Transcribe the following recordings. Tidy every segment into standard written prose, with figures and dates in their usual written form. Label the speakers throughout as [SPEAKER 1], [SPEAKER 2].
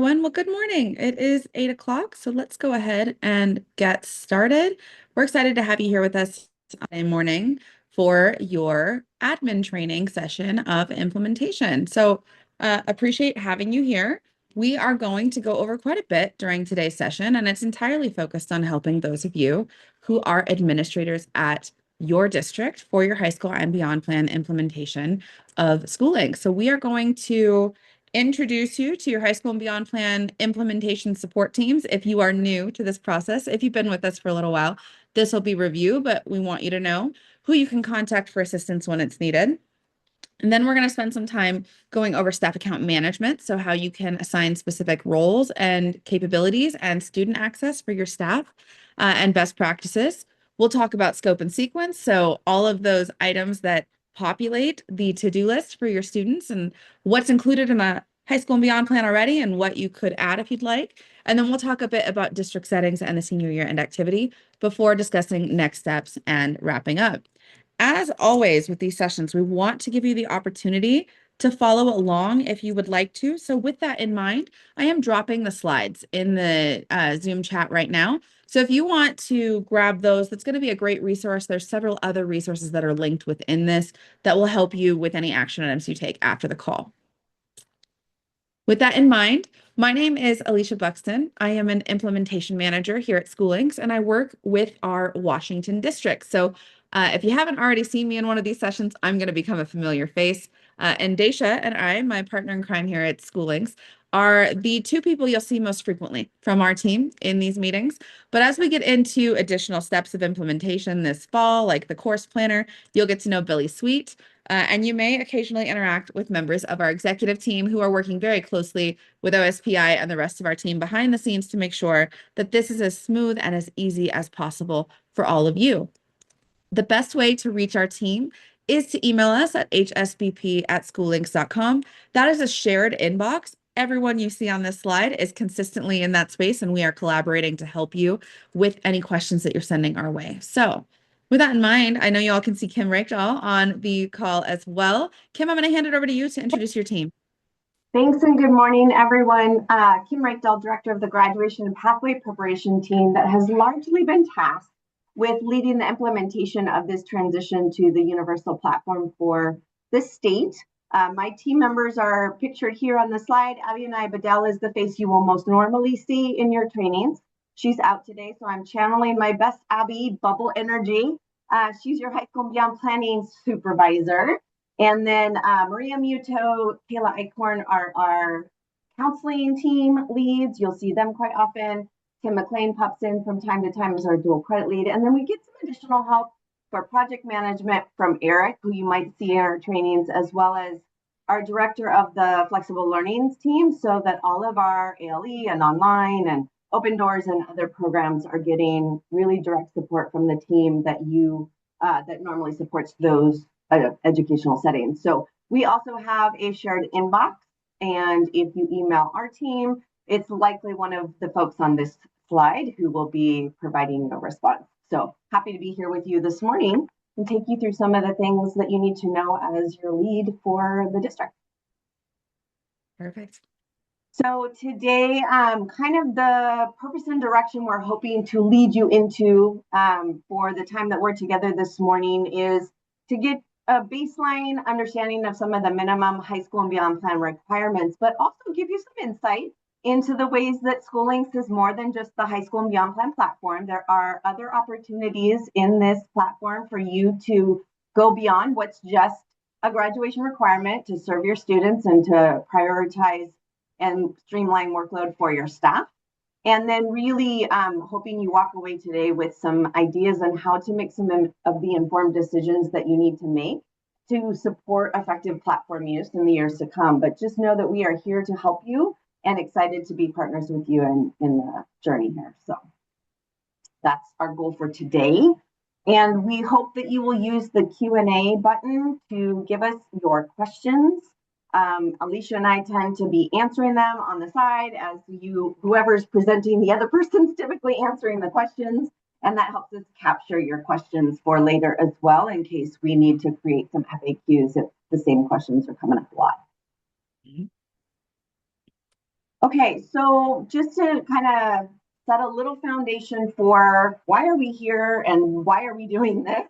[SPEAKER 1] everyone. Well, good morning. It is 8 o'clock, so let's go ahead and get started. We're excited to have you here with us today morning for your admin training session of implementation. Appreciate having you here. We are going to go over quite a bit during today's session, and it's entirely focused on helping those of you who are administrators at your district for your high school and beyond plan implementation of SchooLinks. So we are going to introduce you to your high school and beyond plan implementation support teams. If you are new to this process, if you've been with us for a little while, this will be review, but we want you to know who you can contact for assistance when it's needed. And then we're going to spend some time going over staff account management. So how you can assign specific roles and capabilities and student access for your staff and best practices. We'll talk about scope and sequence. So all of those items that populate the to-do list for your students and what's included in a high school and beyond plan already and what you could add if you'd like. And then we'll talk a bit about district settings and the senior year end activity before discussing next steps and wrapping up. As always with these sessions, we want to give you the opportunity to follow along if you would like to. So with that in mind, I am dropping the slides in the Zoom chat right now. So if you want to grab those, that's going to be a great resource. There's several other resources that are linked within this that will help you with any action items you take after the call. With that in mind, my name is Alicia Buxton. I am an implementation manager here at SchooLinks, and I work with our Washington district. So if you haven't already seen me in one of these sessions, I'm going to become a familiar face. And Daisha and I, my partner in crime here at SchooLinks, are the two people you'll see most frequently from our team in these meetings. But as we get into additional steps of implementation this fall, like the course planner, you'll get to know Billy Sweet. And you may occasionally interact with members of our executive team who are working very closely with waOSPI and the rest of our team behind the scenes to make sure that this is as smooth and as easy as possible for all of you. The best way to reach our team is to email us at hsbp@schoollinks.com. That is a shared inbox. Everyone you see on this slide is consistently in that space, and we are collaborating to help you with any questions that you're sending our way. So with that in mind, I know you all can see Kim Rakedahl on the call as well. Kim, I'm going to hand it over to you to introduce your team.
[SPEAKER 2] Thanks and good morning, everyone. Kim Rakedahl, Director of the Graduation and Pathway Preparation Team that has largely been tasked with leading the implementation of this transition to the universal platform for the state. My team members are pictured here on the slide. Avianai Bedell is the face you will most normally see in your trainings. She's out today, so I'm channeling my best Abby bubble energy. She's your high school and beyond planning supervisor. And then Maria Muto, Kayla Eichhorn are our counseling team leads. You'll see them quite often. Tim McLean pops in from time to time as our dual credit lead. And then we get some additional help for project management from Eric, who you might see in our trainings, as well as our director of the flexible learnings team, so that all of our ALE and online and open doors and other programs are getting really direct support from the team that that normally supports those educational settings. So we also have a shared inbox, and if you email our team, it's likely one of the folks on this slide who will be providing a response. So happy to be here with you this morning and take you through some of the things that you need to know as your lead for the district.
[SPEAKER 1] Perfect.
[SPEAKER 2] So today, kind of the purpose and direction we're hoping to lead you into for the time that we're together this morning is to get a baseline understanding of some of the minimum high school and beyond plan requirements, but also give you some insight into the ways that SchooLinks is more than just the high school and beyond plan platform. There are other opportunities in this platform for you to go beyond what's just a graduation requirement to serve your students and to prioritize and streamline workload for your staff. And then really hoping you walk away today with some ideas on how to make some of the informed decisions that you need to make to support effective platform use in the years to come. But just know that we are here to help you and excited to be partners with you in the journey here. So that's our goal for today. And we hope that you will use the Q&A button to give us your questions. Alicia and I tend to be answering them on the side as whoever's presenting, the other person's typically answering the questions. And that helps us capture your questions for later as well, in case we need to create some FAQs if the same questions are coming up a lot. Okay, so just to kind of set a little foundation for why are we here and why are we doing this?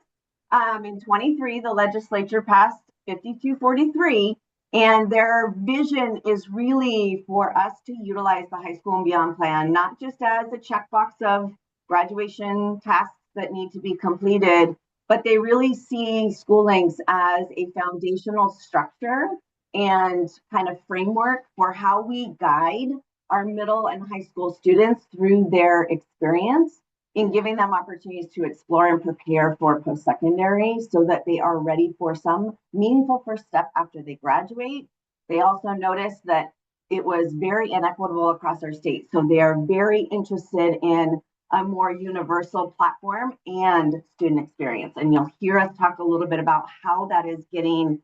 [SPEAKER 2] In 23, the legislature passed 5243, and their vision is really for us to utilize the high school and beyond plan, not just as a checkbox of graduation tasks that need to be completed, but they really see SchooLinks as a foundational structure and kind of framework for how we guide our middle and high school students through their experience in giving them opportunities to explore and prepare for post-secondary so that they are ready for some meaningful first step after they graduate. They also noticed that it was very inequitable across our state. So they are very interested in a more universal platform and student experience. And you'll hear us talk a little bit about how that is getting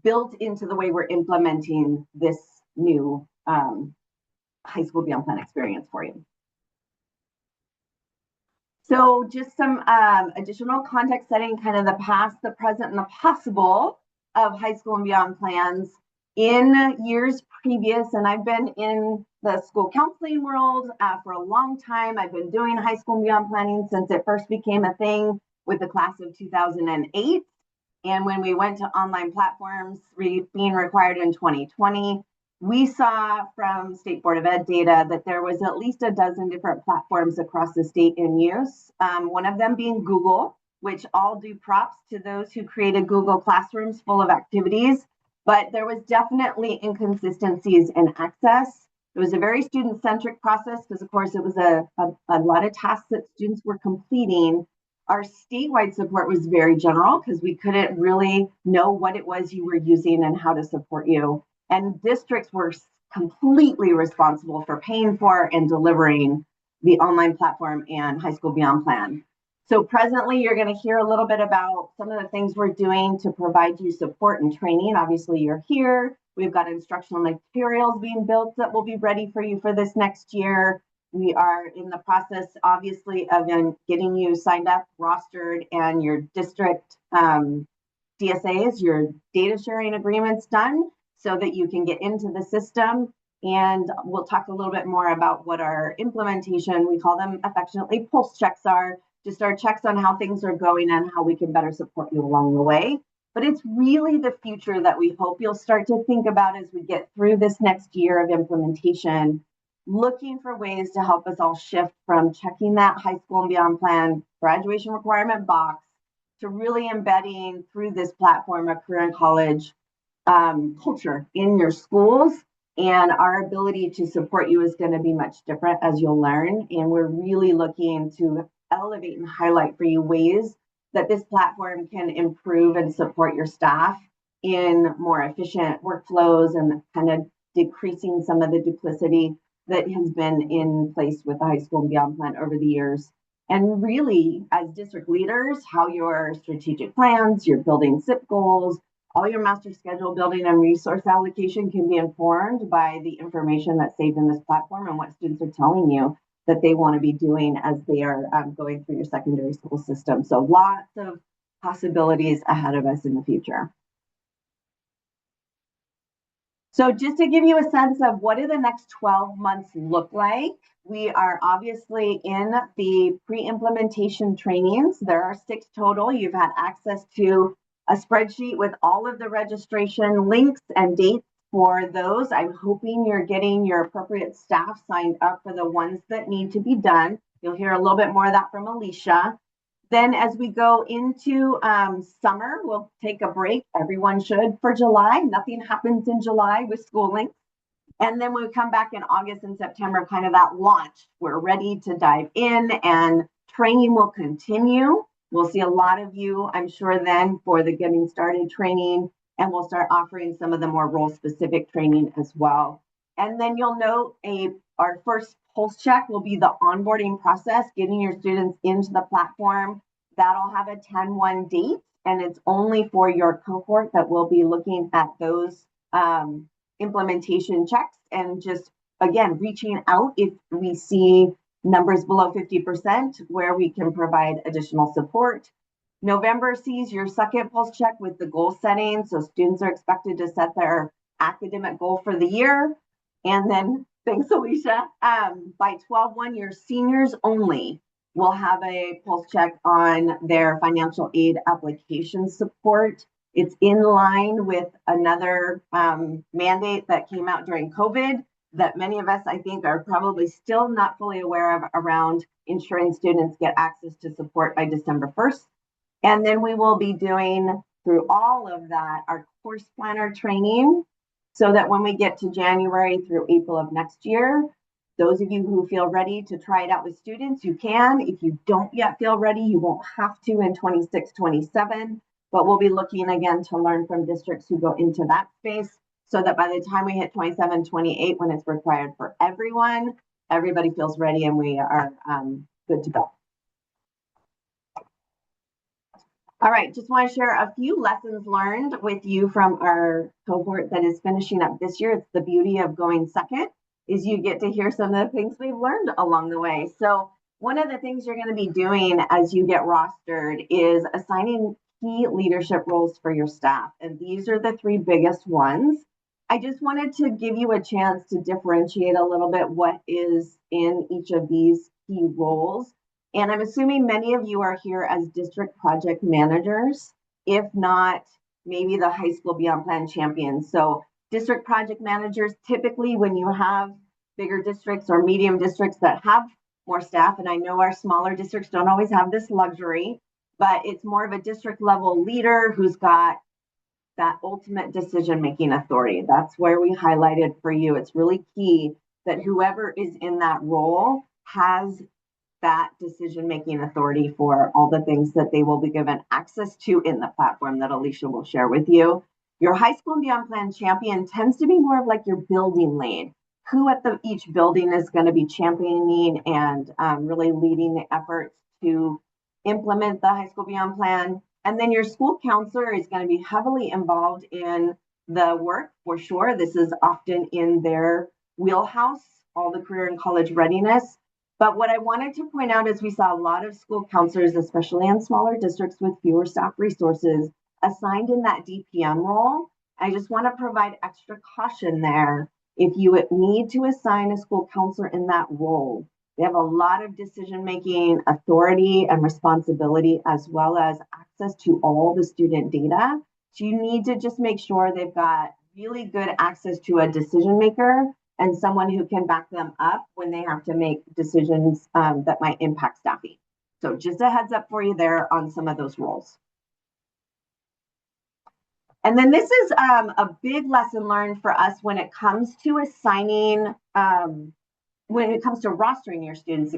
[SPEAKER 2] built into the way we're implementing this new high school beyond plan experience for you. So just some additional context setting, kind of the past, the present, and the possible of high school and beyond plans in years previous. And I've been in the school counseling world for a long time. I've been doing high school and beyond planning since it first became a thing with the class of 2008. And when we went to online platforms being required in 2020, we saw from State Board of Ed data that there was at least a dozen different platforms across the state in use. One of them being Google, which all do props to those who created Google Classrooms full of activities. But there was definitely inconsistencies in access. It was a very student-centric process because, of course, it was a lot of tasks that students were completing. Our statewide support was very general because we couldn't really know what it was you were using and how to support you. And districts were completely responsible for paying for and delivering the online platform and high school beyond plan. So presently, you're going to hear a little bit about some of the things we're doing to provide you support and training. Obviously, you're here. We've got instructional materials being built that will be ready for you for this next year. We are in the process, obviously, of getting you signed up, rostered, and your district DSAs, your data sharing agreements done so that you can get into the system. And we'll talk a little bit more about what our implementation, we call them affectionately pulse checks, are, just our checks on how things are going and how we can better support you along the way. But it's really the future that we hope you'll start to think about as we get through this next year of implementation, looking for ways to help us all shift from checking that high school and beyond plan graduation requirement box to really embedding through this platform a career and college culture in your schools. And our ability to support you is going to be much different as you'll learn. And we're really looking to elevate and highlight for you ways that this platform can improve and support your staff in more efficient workflows and kind of decreasing some of the duplicity that has been in place with the high school and beyond plan over the years. And really, as district leaders, how your strategic plans, your building SIP goals, all your master schedule building and resource allocation can be informed by the information that's saved in this platform and what students are telling you that they want to be doing as they are going through your secondary school system. So lots of possibilities ahead of us in the future. So just to give you a sense of what do the next 12 months look like, we are obviously in the pre-implementation trainings. There are 6 total. You've had access to a spreadsheet with all of the registration links and dates for those. I'm hoping you're getting your appropriate staff signed up for the ones that need to be done. You'll hear a little bit more of that from Alicia. Then as we go into summer, we'll take a break. Everyone should for July. Nothing happens in July with SchooLinks. And then we come back in August and September, kind of that launch. We're ready to dive in and training will continue. We'll see a lot of you, I'm sure, then for the getting started training, and we'll start offering some of the more role-specific training as well. And then you'll note our first pulse check will be the onboarding process, getting your students into the platform. That'll have a 10-1 date, and it's only for your cohort that we'll be looking at those implementation checks and just, again, reaching out if we see numbers below 50% where we can provide additional support. November sees your second pulse check with the goal setting. So students are expected to set their academic goal for the year. And then Thanks, Alicia. By 12/1, your seniors only will have a pulse check on their financial aid application support. It's in line with another mandate that came out during COVID that many of us, I think, are probably still not fully aware of around ensuring students get access to support by December 1st. And then we will be doing through all of that our course planner training so that when we get to January through April of next year, those of you who feel ready to try it out with students, you can. If you don't yet feel ready, you won't have to in 26, 27, but we'll be looking again to learn from districts who go into that space so that by the time we hit 27, 28, when it's required for everyone, everybody feels ready and we are good to go. All right, just want to share a few lessons learned with you from our cohort that is finishing up this year. It's the beauty of going second, is you get to hear some of the things we've learned along the way. So one of the things you're going to be doing as you get rostered is assigning key leadership roles for your staff. And these are the three biggest ones. I just wanted to give you a chance to differentiate a little bit what is in each of these key roles. And I'm assuming many of you are here as district project managers, if not, maybe the high school beyond plan champions. So district project managers, typically when you have bigger districts or medium districts that have more staff, and I know our smaller districts don't always have this luxury, but it's more of a district level leader who's got that ultimate decision-making authority. That's where we highlighted for you. It's really key that whoever is in that role has that decision-making authority for all the things that they will be given access to in the platform that Alicia will share with you. Your high school and beyond plan champion tends to be more of like your building lead, who at each building is going to be championing and really leading the efforts to implement the high school beyond plan. And then your school counselor is going to be heavily involved in the work for sure. This is often in their wheelhouse, all the career and college readiness. But what I wanted to point out is we saw a lot of school counselors, especially in smaller districts with fewer staff resources, assigned in that DPM role. I just want to provide extra caution there. If you need to assign a school counselor in that role, they have a lot of decision-making authority and responsibility, as well as access to all the student data. So you need to just make sure they've got really good access to a decision maker and someone who can back them up when they have to make decisions that might impact staffing. So just a heads up for you there on some of those roles. And then this is a big lesson learned for us when it comes to assigning, when it comes to rostering your students,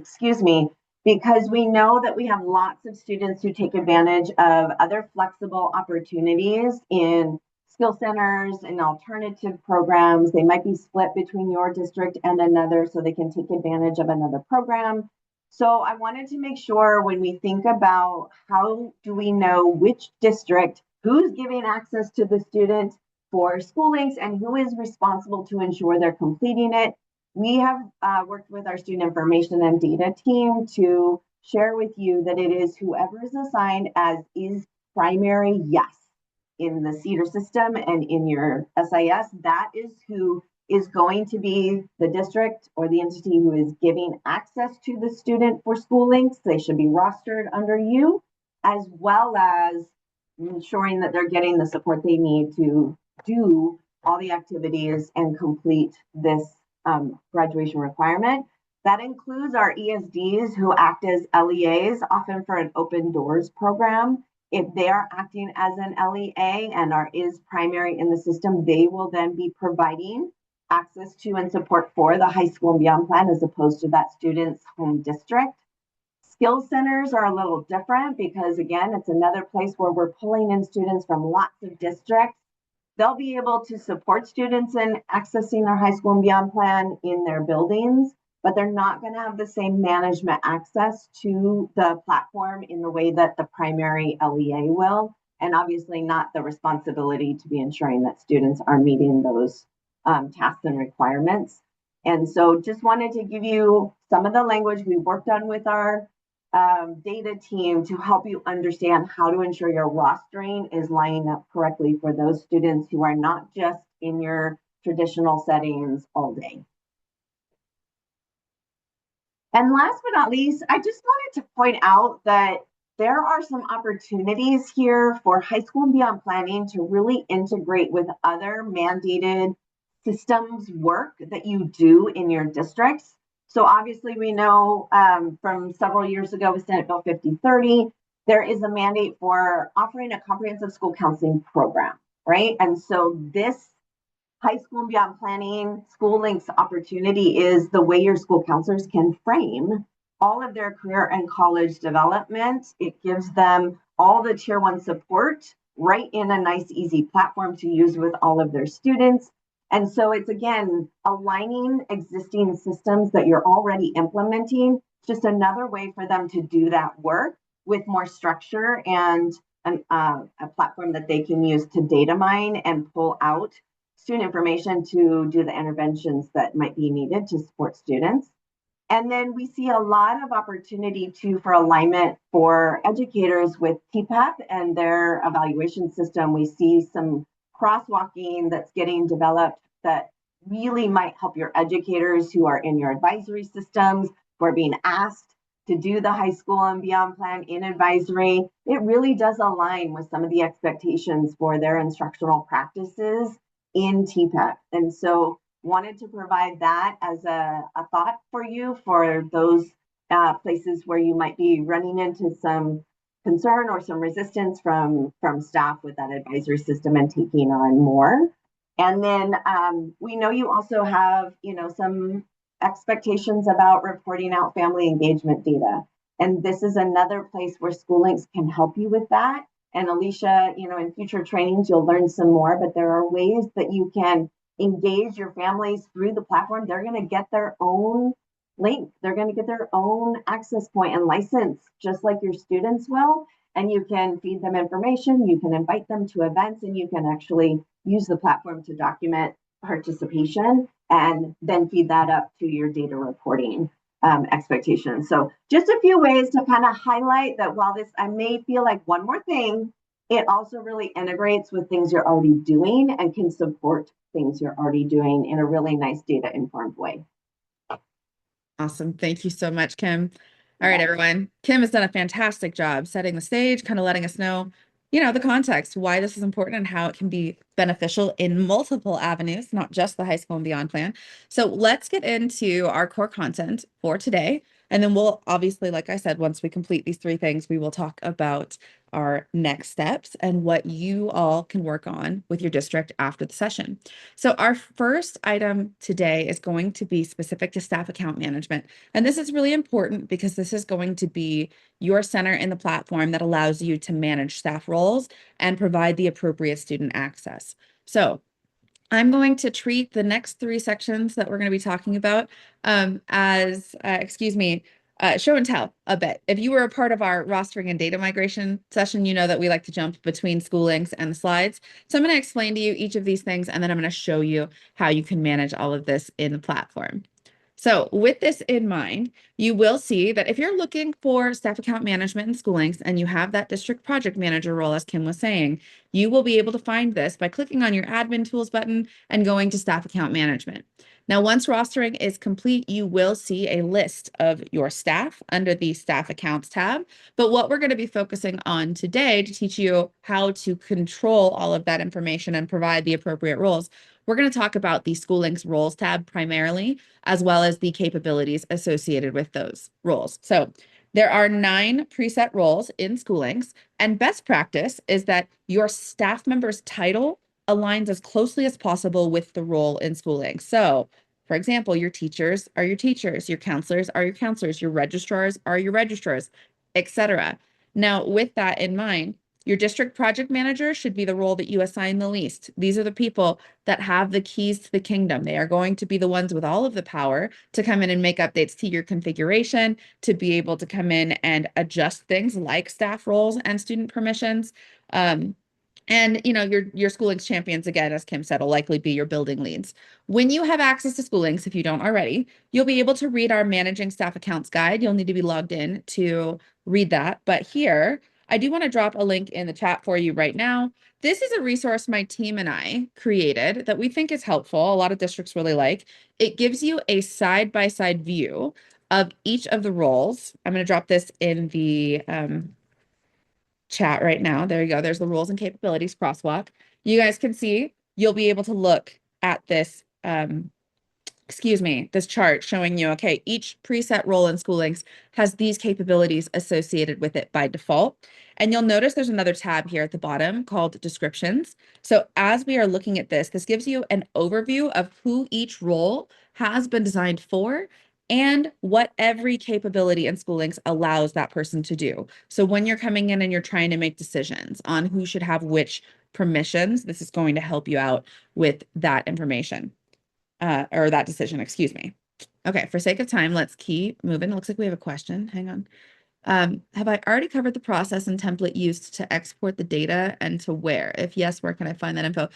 [SPEAKER 2] because we know that we have lots of students who take advantage of other flexible opportunities in skill centers and alternative programs. They might be split between your district and another so they can take advantage of another program. So I wanted to make sure when we think about how do we know which district, who's giving access to the student for SchooLinks and who is responsible to ensure they're completing it. We have worked with our student information and data team to share with you that it is whoever is assigned as is primary, yes, in the CEDAR system and in your SIS, that is who is going to be the district or the entity who is giving access to the student for SchooLinks. They should be rostered under you, as well as ensuring that they're getting the support they need to do all the activities and complete this graduation requirement. That includes our ESDs who act as LEAs, often for an open doors program. If they are acting as an LEA and is primary in the system, they will then be providing access to and support for the high school and beyond plan as opposed to that student's home district. Skill centers are a little different because, again, it's another place where we're pulling in students from lots of districts. They'll be able to support students in accessing their high school and beyond plan in their buildings, but they're not going to have the same management access to the platform in the way that the primary LEA will, and obviously not the responsibility to be ensuring that students are meeting those tasks and requirements. And so just wanted to give you some of the language we worked on with our data team to help you understand how to ensure your rostering is lining up correctly for those students who are not just in your traditional settings all day. And last but not least, I just wanted to point out that there are some opportunities here for high school and beyond planning to really integrate with other mandated systems work that you do in your districts. So obviously we know from several years ago with Senate Bill 5030, there is a mandate for offering a comprehensive school counseling program, right? And so this high school and beyond planning, SchooLinks opportunity is the way your school counselors can frame all of their career and college development. It gives them all the tier one support right in a nice, easy platform to use with all of their students. And so it's again aligning existing systems that you're already implementing, just another way for them to do that work with more structure and a platform that they can use to data mine and pull out student information to do the interventions that might be needed to support students. And then we see a lot of opportunity too for alignment for educators with TPEP and their evaluation system. We see some crosswalking that's getting developed that really might help your educators who are in your advisory systems, who are being asked to do the high school and beyond plan in advisory. It really does align with some of the expectations for their instructional practices in TPEP. And so wanted to provide that as a thought for you for those places where you might be running into some concern or some resistance from staff with that advisory system and taking on more. And then we know you also have, some expectations about reporting out family engagement data. And this is another place where SchooLinks can help you with that. And Alicia, in future trainings, you'll learn some more, but there are ways that you can engage your families through the platform. They're going to get their own link. They're going to get their own access point and license, just like your students will. And you can feed them information, you can invite them to events, and you can actually use the platform to document participation and then feed that up to your data reporting expectations. So just a few ways to kind of highlight that while this, I may feel like one more thing, it also really integrates with things you're already doing and can support things you're already doing in a really nice data informed way.
[SPEAKER 1] Awesome. Thank you so much, Kim. All right, everyone. Kim has done a fantastic job setting the stage, kind of letting us know, the context, why this is important and how it can be beneficial in multiple avenues, not just the high school and beyond plan. So let's get into our core content for today. And then we'll obviously, like I said, once we complete these three things, we will talk about our next steps and what you all can work on with your district after the session. So our first item today is going to be specific to staff account management. And this is really important because this is going to be your center in the platform that allows you to manage staff roles and provide the appropriate student access. So I'm going to treat the next three sections that we're going to be talking about as, show and tell a bit. If you were a part of our rostering and data migration session, you know that we like to jump between SchooLinks and the slides. So I'm going to explain to you each of these things, and then I'm going to show you how you can manage all of this in the platform. So with this in mind, you will see that if you're looking for staff account management in SchooLinks and you have that district project manager role, as Kim was saying, you will be able to find this by clicking on your admin tools button and going to staff account management. Now, once rostering is complete, you will see a list of your staff under the staff accounts tab. But what we're going to be focusing on today to teach you how to control all of that information and provide the appropriate roles, we're going to talk about the SchooLinks roles tab primarily, as well as the capabilities associated with those roles. So there are 9 preset roles in SchooLinks, and best practice is that your staff member's title aligns as closely as possible with the role in SchooLinks. So, for example, your teachers are your teachers, your counselors are your counselors, your registrars are your registrars, etc. Now, with that in mind, your district project manager should be the role that you assign the least. These are the people that have the keys to the kingdom. They are going to be the ones with all of the power to come in and make updates to your configuration, to be able to come in and adjust things like staff roles and student permissions. And your SchooLinks champions, again, as Kim said, will likely be your building leads. When you have access to SchooLinks, if you don't already, you'll be able to read our managing staff accounts guide. You'll need to be logged in to read that. But here, I do want to drop a link in the chat for you right now. This is a resource my team and I created that we think is helpful. A lot of districts really like. It gives you a side-by-side view of each of the roles. I'm going to drop this in the chat right now. There you go. There's the roles and capabilities crosswalk. You guys can see, you'll be able to look at this this chart showing you, okay, each preset role in SchooLinks has these capabilities associated with it by default. And you'll notice there's another tab here at the bottom called descriptions. So as we are looking at this, this gives you an overview of who each role has been designed for and what every capability in SchooLinks allows that person to do. So when you're coming in and you're trying to make decisions on who should have which permissions, this is going to help you out with that information. Or that decision, excuse me. Okay, for sake of time, let's keep moving. It looks like we have a question. Hang on. Have I already covered the process and template used to export the data and to where? If yes, where can I find that info?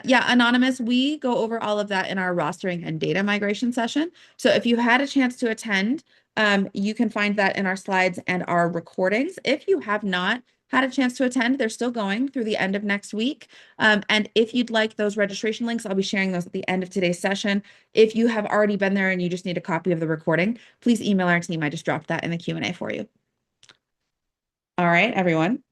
[SPEAKER 1] Yeah, Anonymous, we go over all of that in our rostering and data migration session. So if you had a chance to attend, you can find that in our slides and our recordings. If you have not had a chance to attend, they're still going through the end of next week. And if you'd like those registration links, I'll be sharing those at the end of today's session. If you have already been there and you just need a copy of the recording, please email our team. I just dropped that in the Q&A for you. All right, everyone.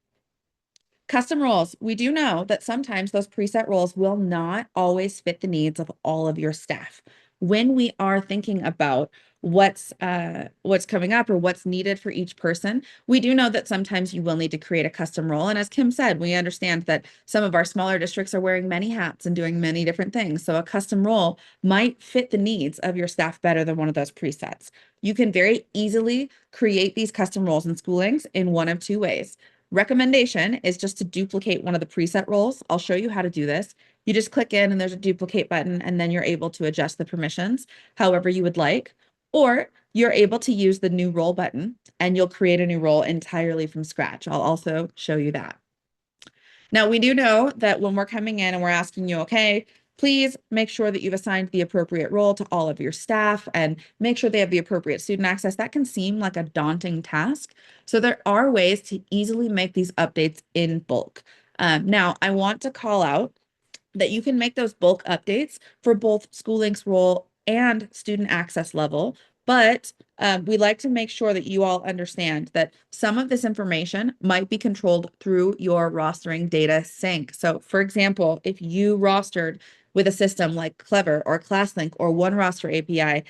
[SPEAKER 1] Custom roles. We do know that sometimes those preset roles will not always fit the needs of all of your staff. When we are thinking about what's coming up or what's needed for each person, we do know that sometimes you will need to create a custom role. And as Kim said, we understand that some of our smaller districts are wearing many hats and doing many different things. So a custom role might fit the needs of your staff better than one of those presets. You can very easily create these custom roles in SchooLinks in one of two ways. Recommendation is just to duplicate one of the preset roles. I'll show you how to do this. You just click in and there's a duplicate button, and then you're able to adjust the permissions however you would like. Or you're able to use the new role button and you'll create a new role entirely from scratch. I'll also show you that. Now, we do know that when we're coming in and we're asking you, okay, please make sure that you've assigned the appropriate role to all of your staff and make sure they have the appropriate student access. That can seem like a daunting task. So there are ways to easily make these updates in bulk. Now, I want to call out that you can make those bulk updates for both SchooLinks role and student access level, but we like to make sure that you all understand that some of this information might be controlled through your rostering data sync. So for example, if you rostered with a system like Clever or ClassLink or OneRoster API,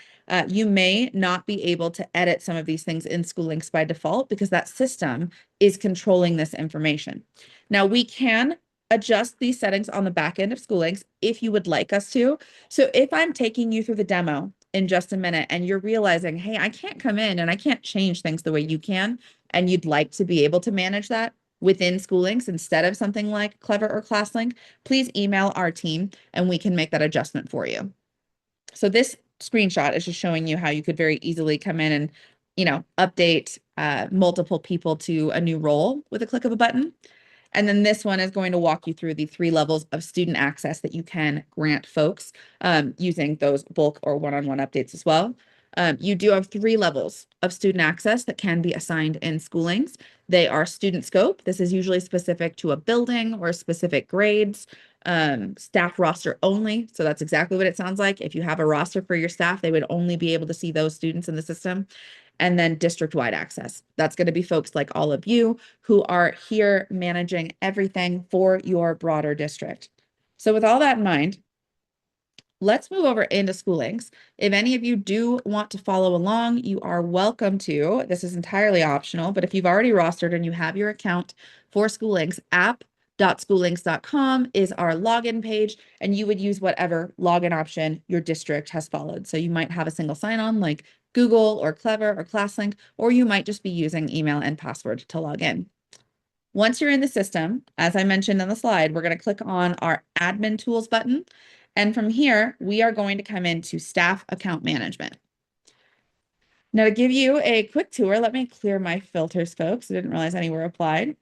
[SPEAKER 1] you may not be able to edit some of these things in SchooLinks by default because that system is controlling this information. Now we can adjust these settings on the back end of SchooLinks if you would like us to. So if I'm taking you through the demo in just a minute and you're realizing, hey, I can't come in and I can't change things the way you can, and you'd like to be able to manage that within SchooLinks instead of something like Clever or ClassLink, please email our team and we can make that adjustment for you. So this screenshot is just showing you how you could very easily come in and, update multiple people to a new role with a click of a button. And then this one is going to walk you through the 3 levels of student access that you can grant folks using those bulk or one-on-one updates as well. You do have 3 levels of student access that can be assigned in SchooLinks. They are student scope. This is usually specific to a building or specific grades. Staff roster only. So that's exactly what it sounds like. If you have a roster for your staff, they would only be able to see those students in the system. And then district-wide access. That's going to be folks like all of you who are here managing everything for your broader district. So with all that in mind, let's move over into SchooLinks. If any of you do want to follow along, you are welcome to. This is entirely optional, but if you've already rostered and you have your account for SchooLinks, app.schoollinks.com is our login page, and you would use whatever login option your district has followed. So you might have a single sign-on like Google or Clever or ClassLink, or you might just be using email and password to log in. Once you're in the system, as I mentioned on the slide, we're going to click on our admin tools button. And from here, we are going to come into staff account management. Now to give you a quick tour, let me clear my filters, folks. I didn't realize any were applied.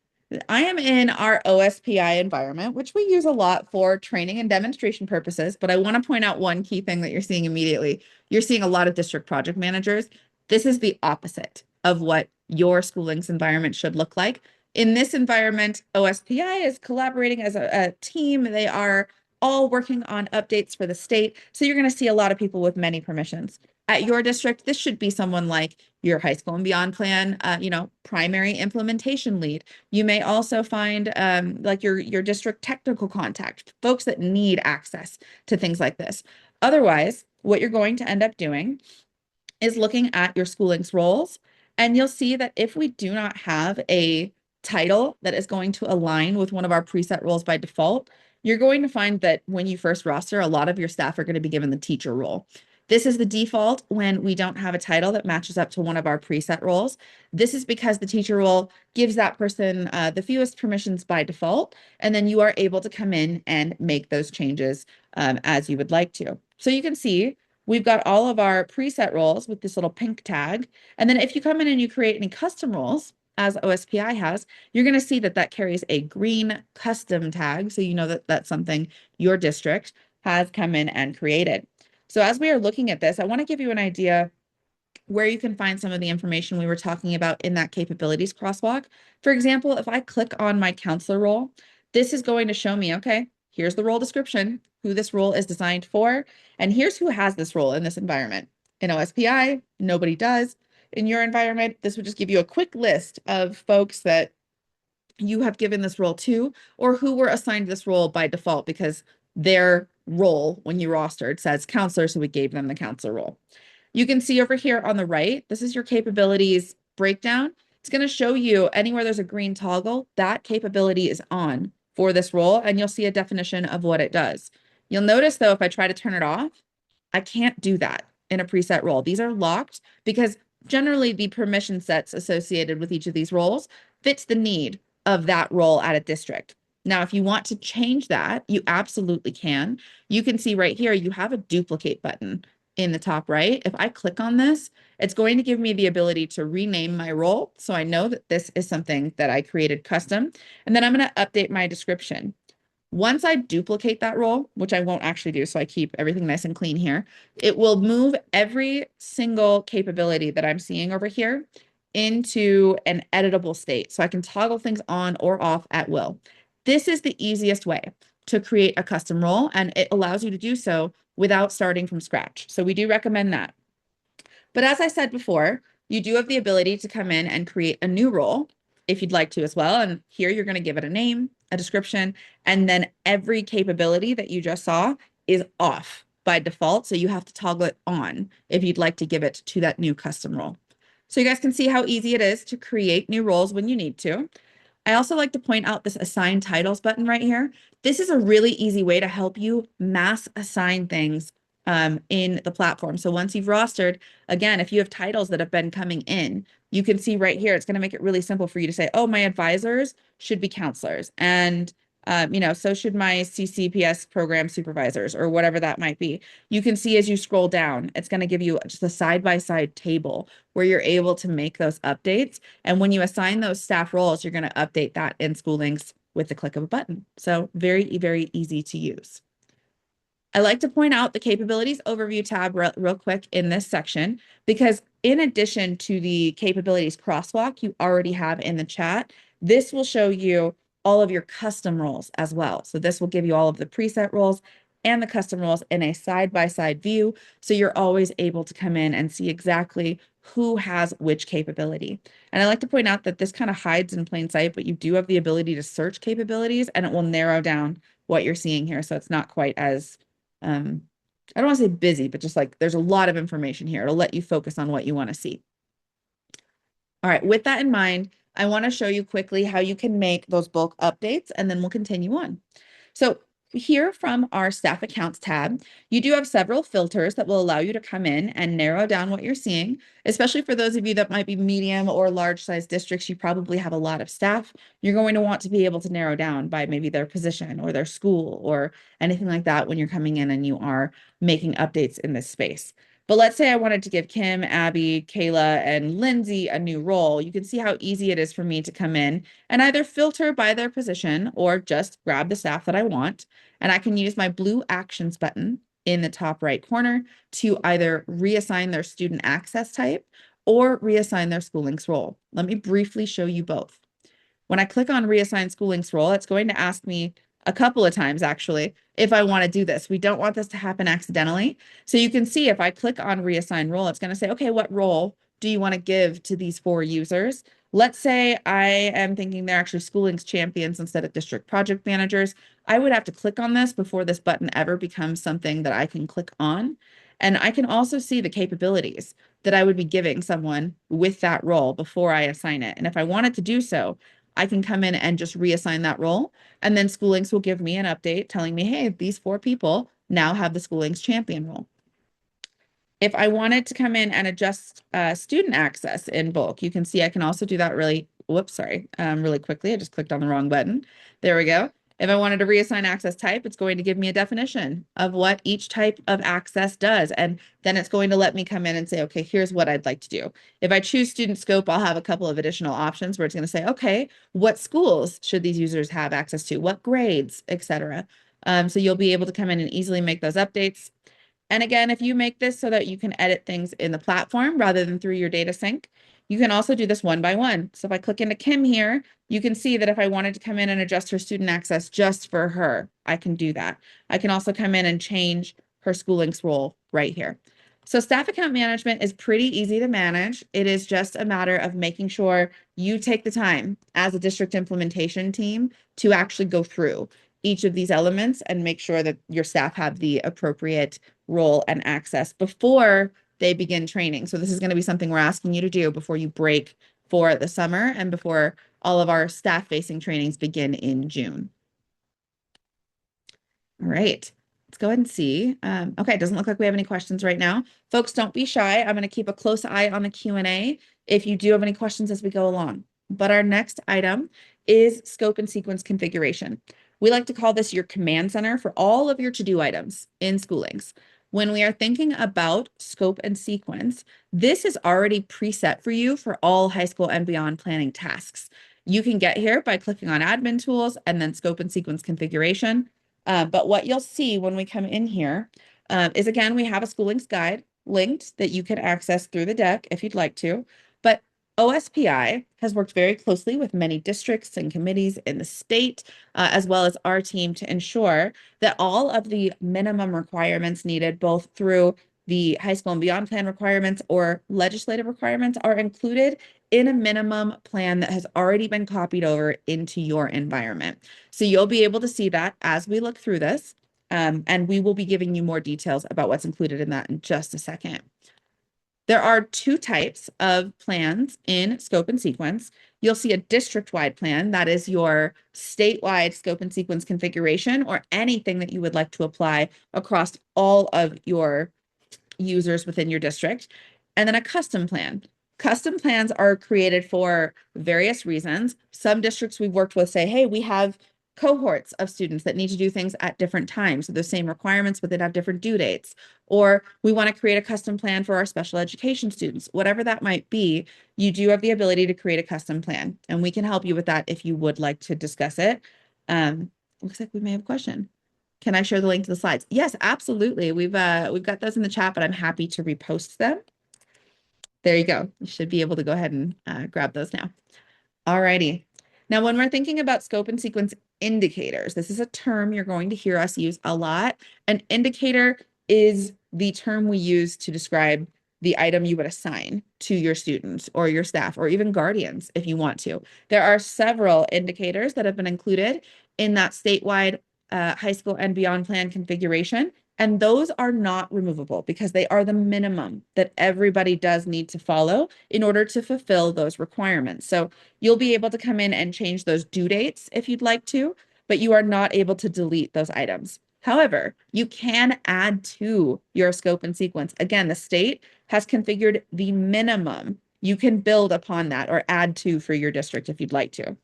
[SPEAKER 1] I am in our waOSPI environment, which we use a lot for training and demonstration purposes, but I want to point out one key thing that you're seeing immediately. You're seeing a lot of district project managers. This is the opposite of what your SchooLinks environment should look like. In this environment, OSPI is collaborating as a team. They are all working on updates for the state. So you're going to see a lot of people with many permissions. At your district, this should be someone like your high school and beyond plan, primary implementation lead. You may also find like your district technical contact, folks that need access to things like this. Otherwise, what you're going to end up doing is looking at your SchooLinks roles, and you'll see that if we do not have a title that is going to align with one of our preset roles by default, you're going to find that when you first roster, a lot of your staff are going to be given the teacher role. This is the default when we don't have a title that matches up to one of our preset roles. This is because the teacher role gives that person the fewest permissions by default, and then you are able to come in and make those changes as you would like to. So you can see we've got all of our preset roles with this little pink tag. And then if you come in and you create any custom roles, as OSPI has, you're going to see that that carries a green custom tag. So you know that that's something your district has come in and created. So as we are looking at this, I want to give you an idea where you can find some of the information we were talking about in that capabilities crosswalk. For example, if I click on my counselor role, this is going to show me, okay, here's the role description, who this role is designed for, and here's who has this role in this environment. In OSPI, nobody does. In your environment, this would just give you a quick list of folks that you have given this role to, or who were assigned this role by default because their role when you rostered says counselor, so we gave them the counselor role. You can see over here on the right, this is your capabilities breakdown. It's going to show you anywhere there's a green toggle, that capability is on for this role, and you'll see a definition of what it does. You'll notice though, if I try to turn it off, I can't do that in a preset role. These are locked because generally the permission sets associated with each of these roles fits the need of that role at a district. Now, if you want to change that, you absolutely can. You can see right here, you have a duplicate button in the top right. If I click on this, it's going to give me the ability to rename my role. So I know that this is something that I created custom, and then I'm going to update my description. Once I duplicate that role, which I won't actually do, so I keep everything nice and clean here, it will move every single capability that I'm seeing over here into an editable state. So I can toggle things on or off at will. This is the easiest way to create a custom role, and it allows you to do so without starting from scratch. So we do recommend that. But as I said before, you do have the ability to come in and create a new role if you'd like to as well. And here you're going to give it a name, a description, and then every capability that you just saw is off by default. So you have to toggle it on if you'd like to give it to that new custom role. So you guys can see how easy it is to create new roles when you need to. I also like to point out this assign titles button right here. This is a really easy way to help you mass assign things in the platform. So once you've rostered, again, if you have titles that have been coming in, you can see right here, it's going to make it really simple for you to say, oh, my advisors should be counselors. And so should my CCPS program supervisors or whatever that might be. You can see as you scroll down, it's going to give you just a side-by-side table where you're able to make those updates. And when you assign those staff roles, you're going to update that in SchooLinks with the click of a button. So very, very easy to use. I like to point out the capabilities overview tab real quick in this section, because in addition to the capabilities crosswalk you already have in the chat, this will show you all of your custom roles as well. So this will give you all of the preset roles and the custom roles in a side-by-side view. So you're always able to come in and see exactly who has which capability. And I like to point out that this kind of hides in plain sight, but you do have the ability to search capabilities and it will narrow down what you're seeing here. So it's not quite as I don't want to say busy, but just like there's a lot of information here. It'll let you focus on what you want to see. All right, with that in mind, I want to show you quickly how you can make those bulk updates, and then we'll continue on. So here from our staff accounts tab, you do have several filters that will allow you to come in and narrow down what you're seeing, especially for those of you that might be medium or large size districts. You probably have a lot of staff. You're going to want to be able to narrow down by maybe their position or their school or anything like that when you're coming in and you are making updates in this space. But let's say I wanted to give Kim, Abby, Kayla, and Lindsay a new role. You can see how easy it is for me to come in and either filter by their position or just grab the staff that I want. And I can use my blue actions button in the top right corner to either reassign their student access type or reassign their SchooLinks role. Let me briefly show you both. When I click on reassign SchooLinks role, it's going to ask me a couple of times actually if I want to do this. We don't want this to happen accidentally. So you can see if I click on reassign role, it's going to say, okay, what role do you want to give to these 4 users? Let's say I am thinking they're actually SchooLinks champions instead of district project managers. I would have to click on this before this button ever becomes something that I can click on. And I can also see the capabilities that I would be giving someone with that role before I assign it. And if I wanted to do so, I can come in and just reassign that role. And then SchooLinks will give me an update telling me, hey, these 4 people now have the SchooLinks champion role. If I wanted to come in and adjust student access in bulk, you can see I can also do that really quickly. I just clicked on the wrong button. There we go. If I wanted to reassign access type, it's going to give me a definition of what each type of access does. And then it's going to let me come in and say, okay, here's what I'd like to do. If I choose student scope, I'll have a couple of additional options where it's going to say, okay, what schools should these users have access to? What grades, etc. So you'll be able to come in and easily make those updates. And again, if you make this so that you can edit things in the platform rather than through your data sync, you can also do this one by one. So if I click into Kim here, you can see that if I wanted to come in and adjust her student access just for her, I can do that. I can also come in and change her SchooLinks role right here. So staff account management is pretty easy to manage. It is just a matter of making sure you take the time as a district implementation team to actually go through each of these elements and make sure that your staff have the appropriate role and access before they begin training. So this is going to be something we're asking you to do before you break for the summer and before all of our staff-facing trainings begin in June. All right, let's go ahead and see. Okay, it doesn't look like we have any questions right now. Folks, don't be shy. I'm going to keep a close eye on the Q&A if you do have any questions as we go along. But our next item is scope and sequence configuration. We like to call this your command center for all of your to-do items in SchooLinks. When we are thinking about scope and sequence, this is already preset for you for all high school and beyond planning tasks. You can get here by clicking on admin tools and then scope and sequence configuration. But what you'll see when we come in here is, again, we have a SchooLinks guide linked that you can access through the deck if you'd like to. But OSPI has worked very closely with many districts and committees in the state, as well as our team, to ensure that all of the minimum requirements needed, both through the high school and beyond plan requirements or legislative requirements, are included in a minimum plan that has already been copied over into your environment. So you'll be able to see that as we look through this, and we will be giving you more details about what's included in that in just a second. There are 2 types of plans in scope and sequence. You'll see a district-wide plan, that is your statewide scope and sequence configuration, or anything that you would like to apply across all of your users within your district. And then a custom plan. Custom plans are created for various reasons. Some districts we've worked with say, hey, we have cohorts of students that need to do things at different times, so the same requirements, but they'd have different due dates. Or we want to create a custom plan for our special education students. Whatever that might be, you do have the ability to create a custom plan, and we can help you with that if you would like to discuss it. Looks like we may have a question. Can I share the link to the slides? Yes, absolutely. We've got those in the chat, but I'm happy to repost them. There you go. You should be able to go ahead and grab those now. All righty. Now, when we're thinking about scope and sequence indicators, this is a term you're going to hear us use a lot. An indicator is the term we use to describe the item you would assign to your students or your staff or even guardians if you want to. There are several indicators that have been included in that statewide high school and beyond plan configuration. And those are not removable because they are the minimum that everybody does need to follow in order to fulfill those requirements. So you'll be able to come in and change those due dates if you'd like to, but you are not able to delete those items. However, you can add to your scope and sequence. Again, the state has configured the minimum. You can build upon that or add to for your district if you'd like to.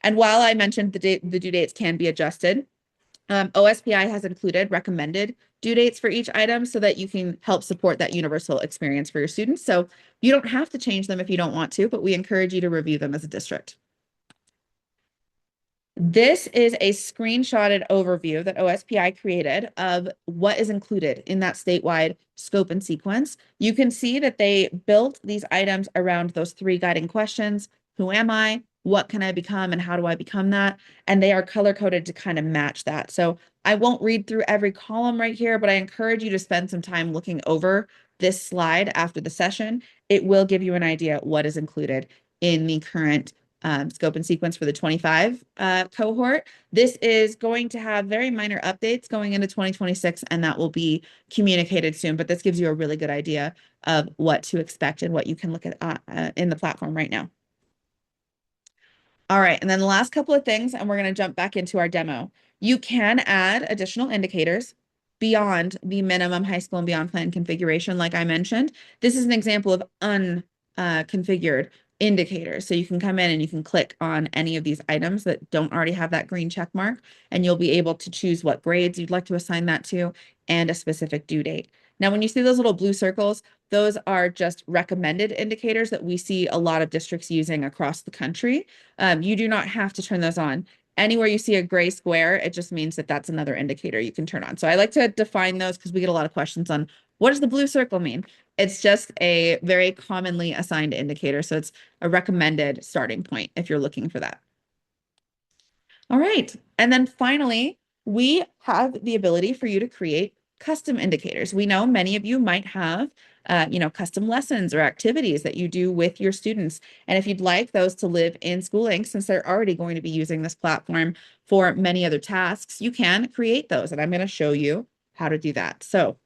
[SPEAKER 1] And while I mentioned the due dates can be adjusted, OSPI has included recommended due dates for each item so that you can help support that universal experience for your students. So you don't have to change them if you don't want to, but we encourage you to review them as a district. This is a screenshotted overview that OSPI created of what is included in that statewide scope and sequence. You can see that they built these items around those 3 guiding questions. Who am I? What can I become? And how do I become that? And they are color coded to kind of match that. So I won't read through every column right here, but I encourage you to spend some time looking over this slide after the session. It will give you an idea what is included in the current scope and sequence for the 25 cohort. This is going to have very minor updates going into 2026, and that will be communicated soon, but this gives you a really good idea of what to expect and what you can look at in the platform right now. All right, and then the last couple of things, and we're going to jump back into our demo. You can add additional indicators beyond the minimum high school and beyond plan configuration, like I mentioned. This is an example of unconfigured indicators. So you can come in and you can click on any of these items that don't already have that green check mark, and you'll be able to choose what grades you'd like to assign that to and a specific due date. Now, when you see those little blue circles, those are just recommended indicators that we see a lot of districts using across the country. You do not have to turn those on. Anywhere you see a gray square, it just means that that's another indicator you can turn on. So I like to define those because we get a lot of questions on what does the blue circle mean? It's just a very commonly assigned indicator. So it's a recommended starting point if you're looking for that. All right. And then finally, we have the ability for you to create custom indicators. We know many of you might have custom lessons or activities that you do with your students. And if you'd like those to live in SchooLinks, since they're already going to be using this platform for many other tasks, you can create those. And I'm going to show you how to do that. So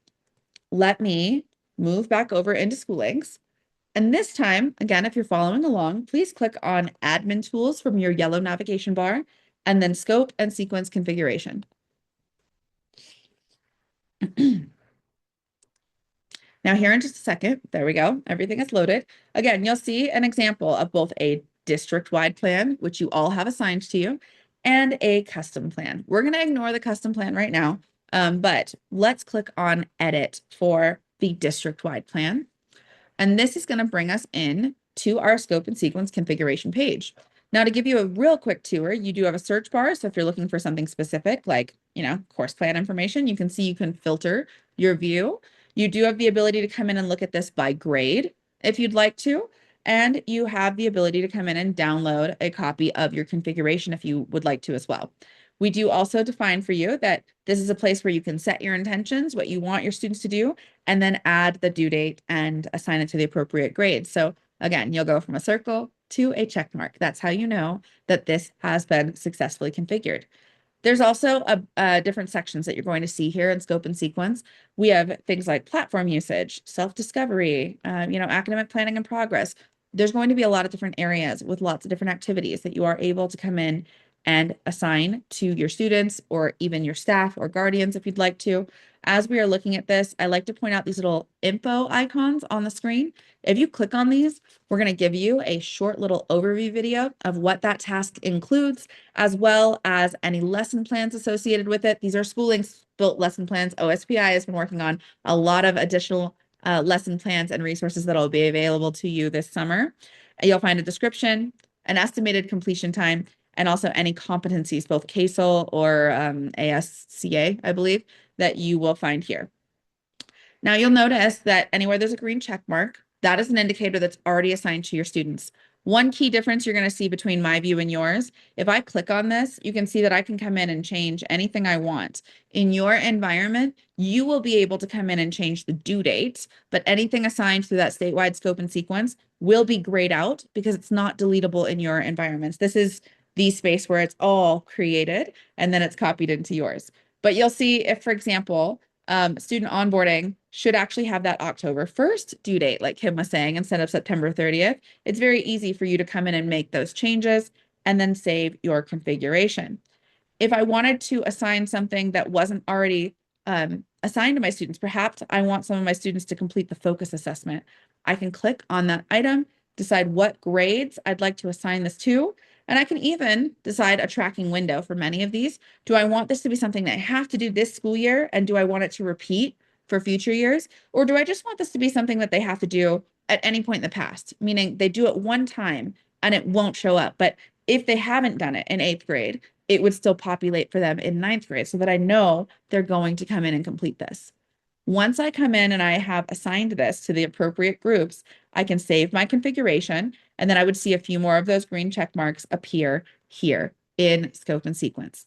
[SPEAKER 1] let me move back over into SchooLinks. And this time, again, if you're following along, please click on Admin Tools from your yellow navigation bar, and then Scope and Sequence Configuration. Now here in just a second, there we go, everything is loaded. Again, you'll see an example of both a district-wide plan, which you all have assigned to you, and a custom plan. We're going to ignore the custom plan right now, but let's click on Edit for the district-wide plan. And this is going to bring us in to our scope and sequence configuration page. Now, to give you a real quick tour, you do have a search bar. So if you're looking for something specific, like, course plan information, you can see you can filter your view. You do have the ability to come in and look at this by grade if you'd like to. And you have the ability to come in and download a copy of your configuration if you would like to as well. We do also define for you that this is a place where you can set your intentions, what you want your students to do, and then add the due date and assign it to the appropriate grade. So again, you'll go from a circle to a check mark. That's how you know that this has been successfully configured. There's also different sections that you're going to see here in scope and sequence. We have things like platform usage, self-discovery, academic planning and progress. There's going to be a lot of different areas with lots of different activities that you are able to come in and assign to your students or even your staff or guardians if you'd like to. As we are looking at this, I like to point out these little info icons on the screen. If you click on these, we're going to give you a short little overview video of what that task includes, as well as any lesson plans associated with it. These are SchooLinks built lesson plans. OSPI has been working on a lot of additional lesson plans and resources that will be available to you this summer. You'll find a description, an estimated completion time, and also any competencies, both CASEL or ASCA, I believe, that you will find here. Now you'll notice that anywhere there's a green check mark, that is an indicator that's already assigned to your students. One key difference you're going to see between my view and yours, if I click on this, you can see that I can come in and change anything I want. In your environment, you will be able to come in and change the due dates, but anything assigned through that statewide scope and sequence will be grayed out because it's not deletable in your environments. This is the space where it's all created and then it's copied into yours. But you'll see if, for example, student onboarding should actually have that October 1st due date, like Kim was saying, instead of September 30th. It's very easy for you to come in and make those changes and then save your configuration. If I wanted to assign something that wasn't already assigned to my students, perhaps I want some of my students to complete the focus assessment. I can click on that item, decide what grades I'd like to assign this to, and I can even decide a tracking window for many of these. Do I want this to be something that I have to do this school year, and do I want it to repeat for future years? Or do I just want this to be something that they have to do at any point in the past, meaning they do it one time and it won't show up. But if they haven't done it in 8th grade, it would still populate for them in 9th grade so that I know they're going to come in and complete this. Once I come in and I have assigned this to the appropriate groups, I can save my configuration, and then I would see a few more of those green check marks appear here in scope and sequence.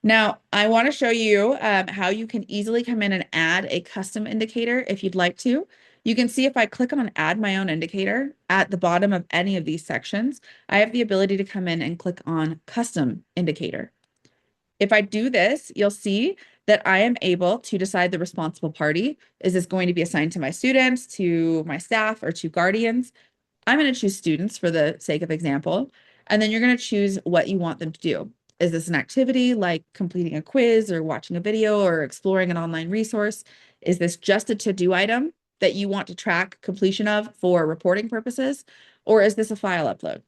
[SPEAKER 1] Now, I want to show you how you can easily come in and add a custom indicator if you'd like to. You can see if I click on add my own indicator at the bottom of any of these sections, I have the ability to come in and click on custom indicator. If I do this, you'll see that I am able to decide the responsible party. Is this going to be assigned to my students, to my staff, or to guardians? I'm going to choose students for the sake of example, and then you're going to choose what you want them to do. Is this an activity like completing a quiz or watching a video or exploring an online resource? Is this just a to-do item that you want to track completion of for reporting purposes? Or is this a file upload?